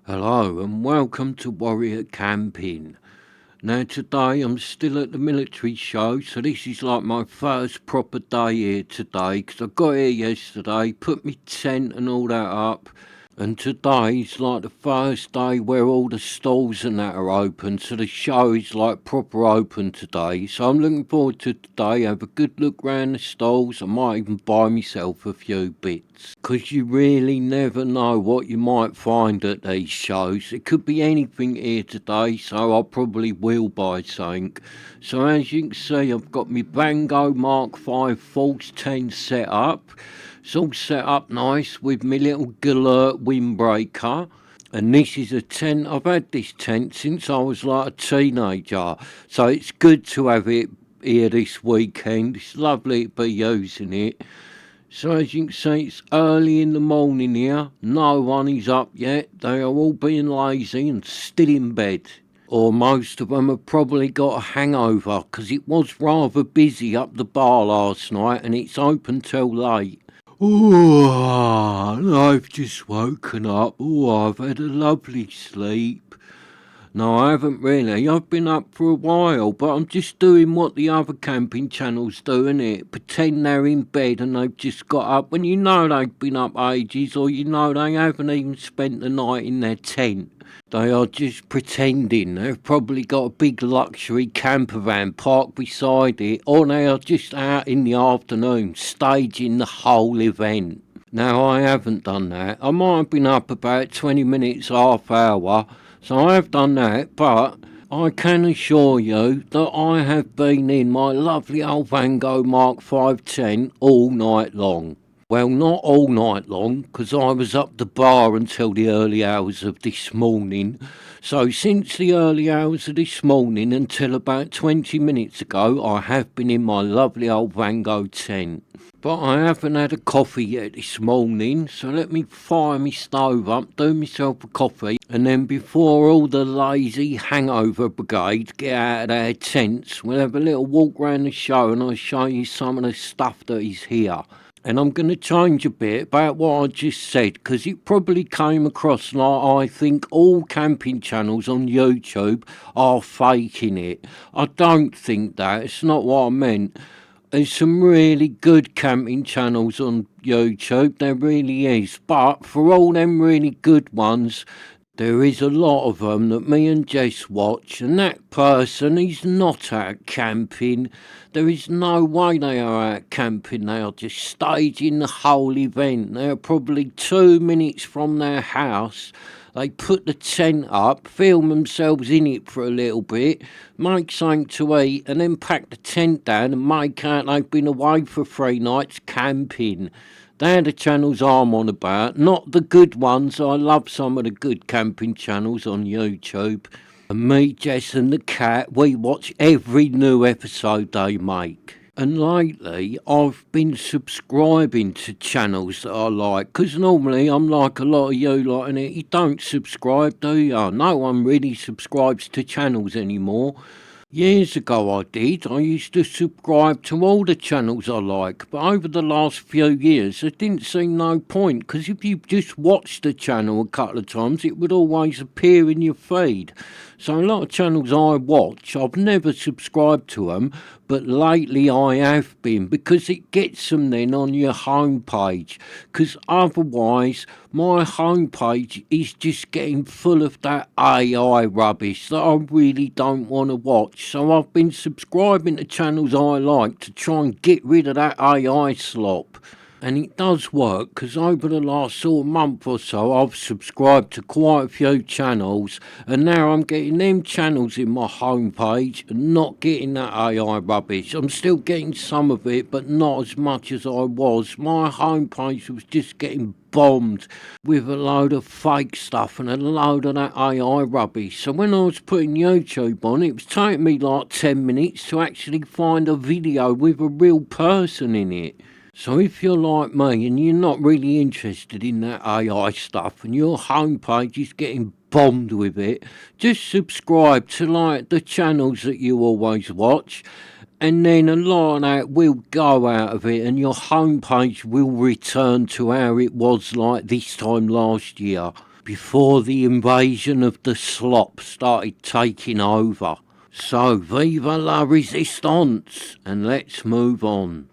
Hello and welcome to Warrior Camping. Now today I'm still at the military show, so this is like my first proper day here today, 'cause I got here yesterday, put my tent and all that up, and today's like the first day where all the stalls and that are open, so the show is like proper open today. So I'm looking forward to today, have a good look round the stalls. I might even buy myself a few bits, 'cause you really never know what you might find at these shows. It could be anything here today, so I probably will buy something. So as you can see, I've got my Vango Mk5 Force 10 set up. It's all set up nice with my little Galert windbreaker. And this is a tent. I've had this tent since I was like a teenager. So it's good to have it here this weekend. It's lovely to be using it. So as you can see, it's early in the morning here. No one is up yet. They are all being lazy and still in bed. Or most of them have probably got a hangover, 'cause it was rather busy up the bar last night and it's open till late. Oh, I've just woken up. Oh, I've had a lovely sleep. No, I haven't really. I've been up for a while, but I'm just doing what the other camping channels do, innit? Pretend they're in bed and they've just got up when you know they've been up ages, or you know they haven't even spent the night in their tent. They are just pretending. They've probably got a big luxury camper van parked beside it, or they are just out in the afternoon staging the whole event. Now, I haven't done that. I might have been up about 20 minutes, half hour, so I have done that, but I can assure you that I have been in my lovely old Vango Mk5 tent all night long. Well, not all night long, 'cause I was up the bar until the early hours of this morning. So since the early hours of this morning until about 20 minutes ago, I have been in my lovely old Vango tent. But I haven't had a coffee yet this morning, so let me fire my stove up, do myself a coffee, and then before all the lazy hangover brigade get out of their tents, we'll have a little walk round the show and I'll show you some of the stuff that is here. And I'm going to change a bit about what I just said, because it probably came across like I think all camping channels on YouTube are faking it. I don't think that. It's not what I meant. There's some really good camping channels on YouTube, there really is. But for all them really good ones, there is a lot of them that me and Jess watch, and that person is not out camping. There is no way they are out camping. They are just staging the whole event. They are probably 2 minutes from their house. They put the tent up, film themselves in it for a little bit, make something to eat, and then pack the tent down and make out they've been away for 3 nights camping. They're the channels I'm on about, not the good ones. I love some of the good camping channels on YouTube. And me, Jess and the cat, we watch every new episode they make. And lately, I've been subscribing to channels that I like, 'cause normally I'm like a lot of you, like, and you don't subscribe, do you? No one really subscribes to channels anymore. Years ago I did. I used to subscribe to all the channels I like, but over the last few years there didn't seem no point, because if you just watched the channel a couple of times it would always appear in your feed. So a lot of channels I watch, I've never subscribed to them, but lately I have been, because it gets them then on your homepage, because otherwise my homepage is just getting full of that AI rubbish that I really don't want to watch. So I've been subscribing to channels I like to try and get rid of that AI slop. And it does work, because over the last sort of month or so I've subscribed to quite a few channels, and now I'm getting them channels in my homepage and not getting that AI rubbish. I'm still getting some of it, but not as much as I was. My homepage was just getting bombed with a load of fake stuff and a load of that AI rubbish. So when I was putting YouTube on, it was taking me like 10 minutes to actually find a video with a real person in it. So if you're like me and you're not really interested in that AI stuff and your homepage is getting bombed with it, just subscribe to like the channels that you always watch, and then a lot of that will go out of it and your homepage will return to how it was like this time last year. before the invasion of the slop started taking over. So, viva la resistance, and let's move on.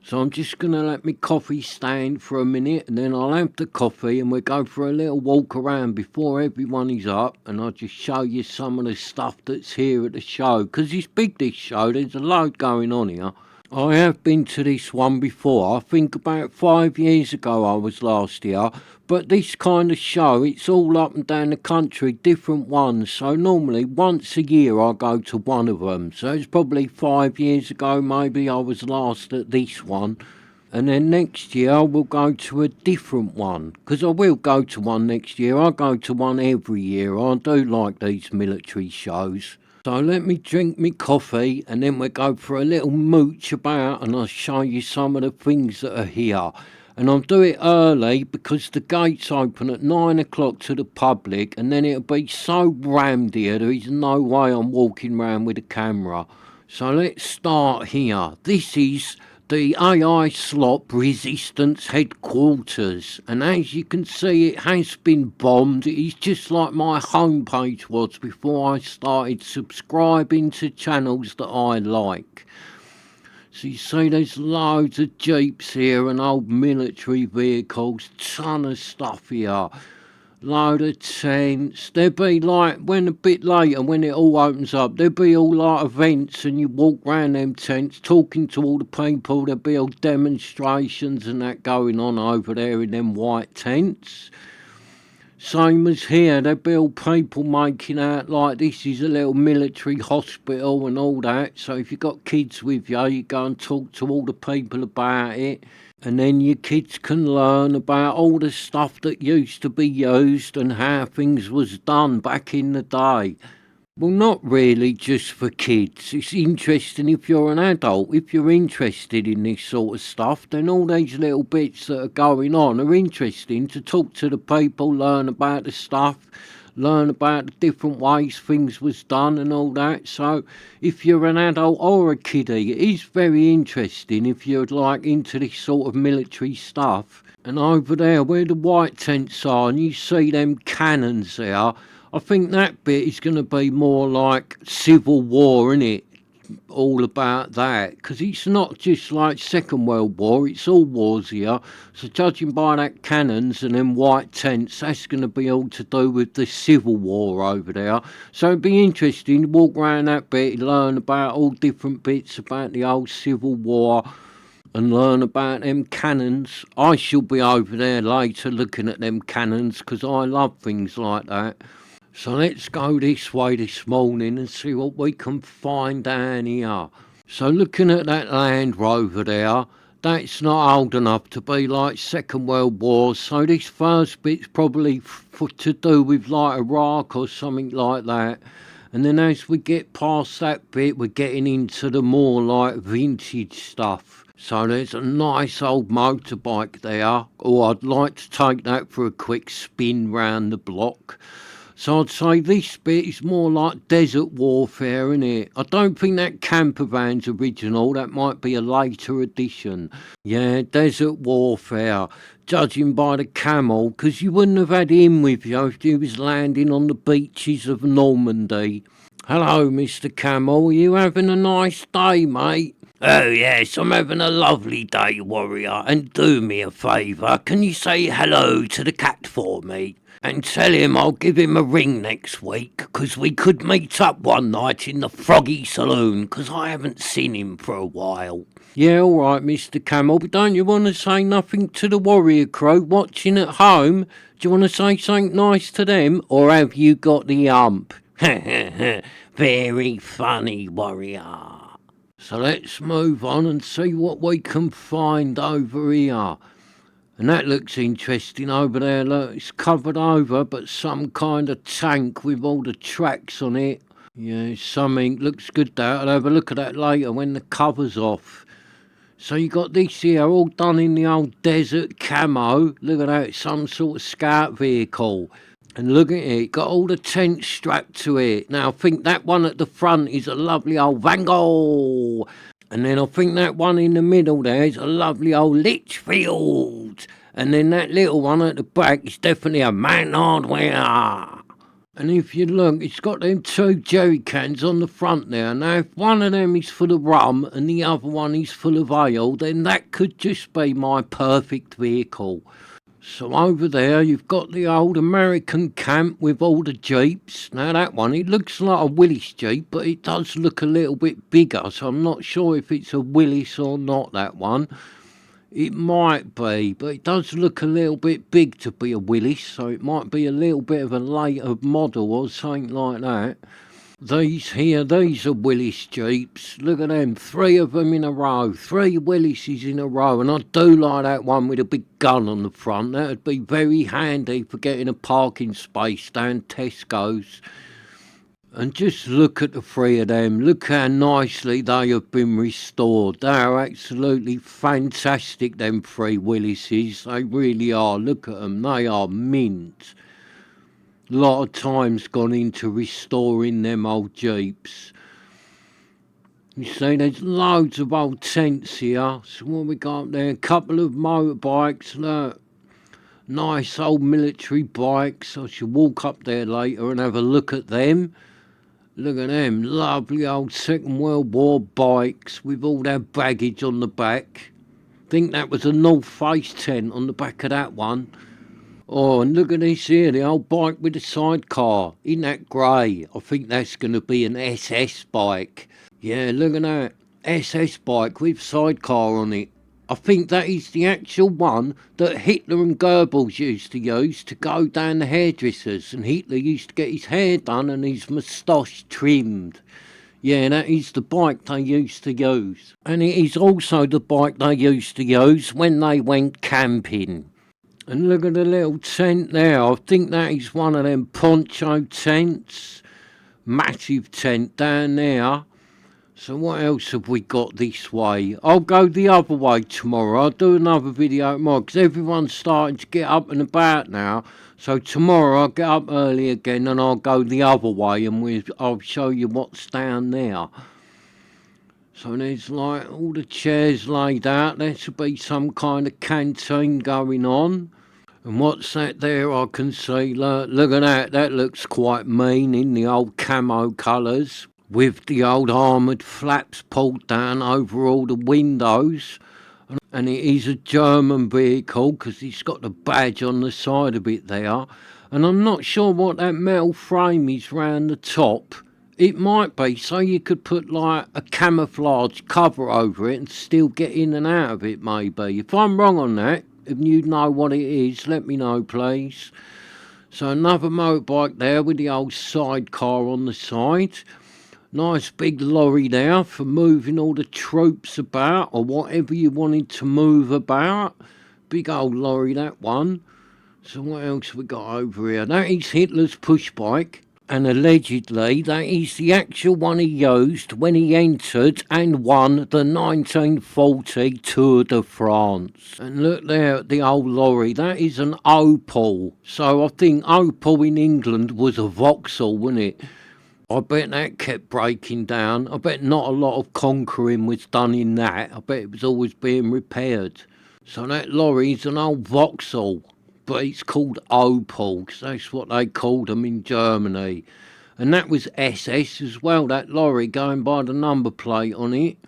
So I'm just going to let my coffee stand for a minute, and then I'll have the coffee and we'll go for a little walk around before everyone is up, and I'll just show you some of the stuff that's here at the show, because it's big, this show, there's a load going on here. I have been to this one before. I think about 5 years ago I was last here. But this kind of show, it's all up and down the country, different ones. So normally once a year I go to one of them. So it's probably 5 years ago maybe I was last at this one. And then next year I will go to a different one. Because I will go to one next year. I go to one every year. I do like these military shows. So let me drink me coffee and then we'll go for a little mooch about and I'll show you some of the things that are here. And I'll do it early because the gates open at 9 o'clock to the public, and then it'll be so rammed here there is no way I'm walking around with a camera. So let's start here. This is the AI Slop Resistance Headquarters, and as you can see it has been bombed. It is just like my homepage was before I started subscribing to channels that I like. So you see there's loads of jeeps here and old military vehicles, ton of stuff here. Load of tents. There'll be like, when a bit later, when it all opens up, there'll be all like events and you walk round them tents talking to all the people. There'll be all demonstrations and that going on over there in them white tents. Same as here, there'll be all people making out like this is a little military hospital and all that. So if you've got kids with you, you go and talk to all the people about it. And then your kids can learn about all the stuff that used to be used and how things was done back in the day. Well, not really just for kids. It's interesting if you're an adult. If you're interested in this sort of stuff, then all these little bits that are going on are interesting to talk to the people, learn about the stuff, learn about the different ways things was done and all that. So if you're an adult or a kiddie, it is very interesting if you're like into this sort of military stuff. And over there where the white tents are and you see them cannons there, I think that bit is going to be more like Civil War, innit? All about that, because it's not just like Second World War, it's all wars here. So judging by that cannons and them white tents, that's going to be all to do with the Civil War over there. So it'd be interesting to walk around that bit, learn about all different bits about the old Civil War and learn about them cannons. I shall be over there later looking at them cannons because I love things like that. So let's go this way this morning and see what we can find down here. So looking at that Land Rover there, that's not old enough to be like Second World War. So this first bit's probably to do with like Iraq or something like that. And then as we get past that bit, we're getting into the more like vintage stuff. So there's a nice old motorbike there. Oh, I'd like to take that for a quick spin round the block. So I'd say this bit is more like desert warfare, innit? I don't think that camper van's original. That might be a later edition. Yeah, desert warfare. Judging by the camel, because you wouldn't have had him with you if you was landing on the beaches of Normandy. Hello, Mr. Camel. Are you having a nice day, mate? Oh, yes, I'm having a lovely day, warrior. And do me a favour. Can you say hello to the cat for me? And tell him I'll give him a ring next week, 'cause we could meet up one night in the Froggy Saloon, 'cause I haven't seen him for a while. Yeah, all right, Mr. Camel, but don't you want to say nothing to the warrior crew watching at home? Do you want to say something nice to them, or have you got the hump? Very funny, warrior. So let's move on and see what we can find over here. And that looks interesting over there. Look, it's covered over, but some kind of tank with all the tracks on it. Yeah, something. Looks good, that. I'll have a look at that later when the cover's off. So you got this here, all done in the old desert camo. Look at that, some sort of scout vehicle. And look at it, got all the tents strapped to it. Now, I think that one at the front is a lovely old Vango. And then I think that one in the middle there is a lovely old Litchfield. And then that little one at the back is definitely a man hardware. And if you look, it's got them two jerry cans on the front there. Now, if one of them is full of rum and the other one is full of ale, then that could just be my perfect vehicle. So over there, you've got the old American camp with all the Jeeps. Now, that one, it looks like a Willis Jeep, but it does look a little bit bigger, so I'm not sure if it's a Willis or not, that one. It might be, but it does look a little bit big to be a Willis, so it might be a little bit of a later model or something like that. These are Willis Jeeps. Look at them, 3 of them in a row, 3 Willises in a row, and I do like that one with a big gun on the front. That would be very handy for getting a parking space down Tesco's. And just look at the 3 of them. Look how nicely they have been restored. They are absolutely fantastic, them 3 Willises. They really are. Look at them. They are mint. A lot of time's gone into restoring them old Jeeps. You see, there's loads of old tents here. So what we got there? A couple of motorbikes. Look. Nice old military bikes. I should walk up there later and have a look at them. Look at them, lovely old Second World War bikes with all their baggage on the back. Think that was a North Face tent on the back of that one. Oh, and look at this here, the old bike with the sidecar. Isn't that grey? I think that's going to be an SS bike. Yeah, look at that. SS bike with sidecar on it. I think that is the actual one that Hitler and Goebbels used to use to go down the hairdressers, and Hitler used to get his hair done and his moustache trimmed. Yeah, that is the bike they used to use. And it is also the bike they used to use when they went camping. And look at the little tent there. I think that is one of them poncho tents. Massive tent down there. So what else have we got this way? I'll go the other way tomorrow. I'll do another video tomorrow because everyone's starting to get up and about now. So tomorrow I'll get up early again and I'll go the other way and I'll show you what's down there. So there's like all the chairs laid out. There should be some kind of canteen going on. And what's that there I can see? Look at that. That looks quite mean in the old camo colours, with the old armoured flaps pulled down over all the windows. And it is a German vehicle because it's got the badge on the side of it there. And I'm not sure what that metal frame is round the top. It might be so you could put like a camouflage cover over it and still get in and out of it maybe. If I'm wrong on that, if you know what it is, let me know please. So another motorbike there with the old sidecar on the side. Nice big lorry there for moving all the troops about or whatever you wanted to move about. Big old lorry, that one. So what else we got over here? That is Hitler's push bike. And allegedly that is the actual one he used when he entered and won the 1940 Tour de France. And look there at the old lorry, that is an Opel. So I think Opel in England was a Vauxhall, wasn't it? I bet that kept breaking down. I bet not a lot of conquering was done in that. I bet it was always being repaired. So that lorry's an old Vauxhall, but it's called Opel, 'cause that's what they called them in Germany. And that was SS as well, that lorry, going by the number plate on it.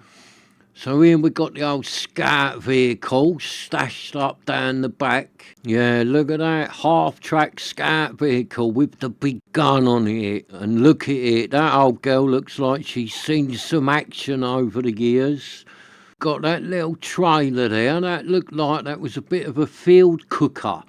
So here we got the old scout vehicle stashed up down the back. Yeah, look at that half-track scout vehicle with the big gun on it. And look at it, that old girl looks like she's seen some action over the years. Got that little trailer there, that looked like that was a bit of a field cooker.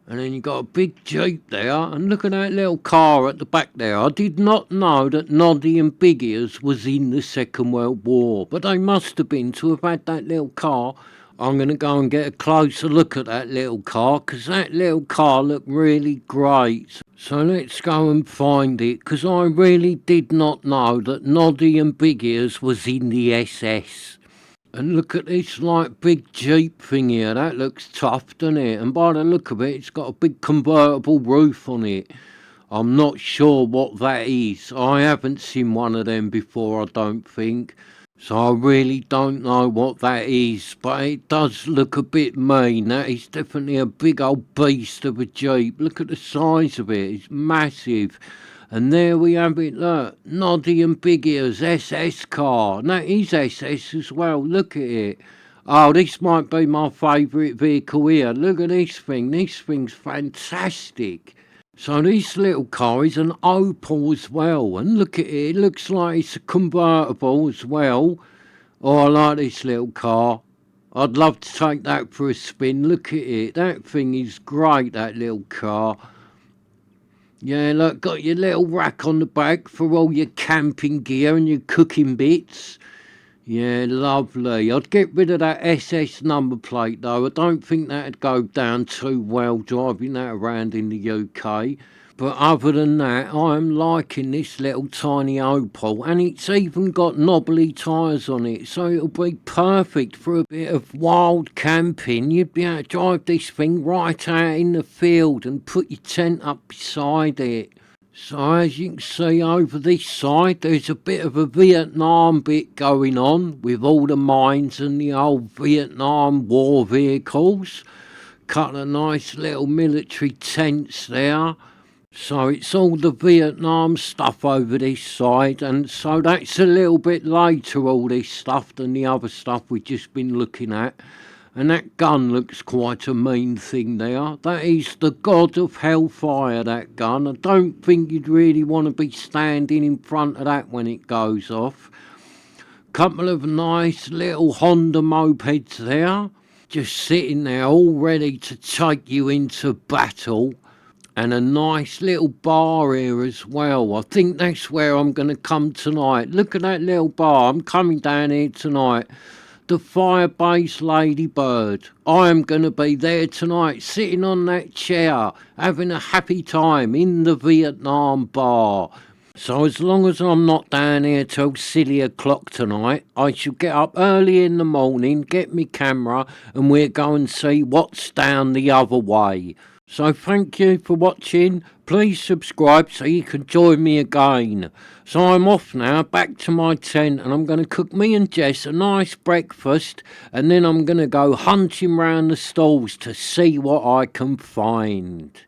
And then you got a big Jeep there, and look at that little car at the back there. I did not know that Noddy and Big Ears was in the Second World War, but they must have been to have had that little car. I'm going to go and get a closer look at that little car, because that little car looked really great. So let's go and find it, because I really did not know that Noddy and Big Ears was in the SS. And look at this like big Jeep thing here, that looks tough, doesn't it? And by the look of it, it's got a big convertible roof on it. I'm not sure what that is. I haven't seen one of them before, I don't think. So I really don't know what that is, but it does look a bit mean. That is definitely a big old beast of a Jeep. Look at the size of it, it's massive. And there we have it, look, Noddy and Big Ears SS car. And that is SS as well, look at it. Oh, this might be my favourite vehicle here. Look at this thing's fantastic. So this little car is an Opel as well, and look at it, it looks like it's a convertible as well. Oh, I like this little car. I'd love to take that for a spin. Look at it, that thing is great, that little car. Yeah, look, got your little rack on the back for all your camping gear and your cooking bits. Yeah, lovely. I'd get rid of that SS number plate though. I don't think that'd go down too well driving that around in the UK. But other than that, I'm liking this little tiny Opel, and it's even got knobbly tyres on it, so it'll be perfect for a bit of wild camping. You'd be able to drive this thing right out in the field and put your tent up beside it. So as you can see over this side, there's a bit of a Vietnam bit going on with all the mines and the old Vietnam war vehicles. Couple of nice little military tents there. So it's all the Vietnam stuff over this side, and so that's a little bit later, all this stuff, than the other stuff we've just been looking at. And that gun looks quite a mean thing there. That is the god of hellfire, that gun. I don't think you'd really want to be standing in front of that when it goes off. Couple of nice little Honda mopeds there, just sitting there all ready to take you into battle. And a nice little bar here as well. I think that's where I'm going to come tonight. Look at that little bar. I'm coming down here tonight. The Firebase Ladybird. I'm going to be there tonight, sitting on that chair, having a happy time in the Vietnam bar. So as long as I'm not down here till silly o'clock tonight, I shall get up early in the morning, get me camera, and we'll go and see what's down the other way. So thank you for watching. Please subscribe so you can join me again. So I'm off now, back to my tent, and I'm going to cook me and Jess a nice breakfast, and then I'm going to go hunting round the stalls to see what I can find.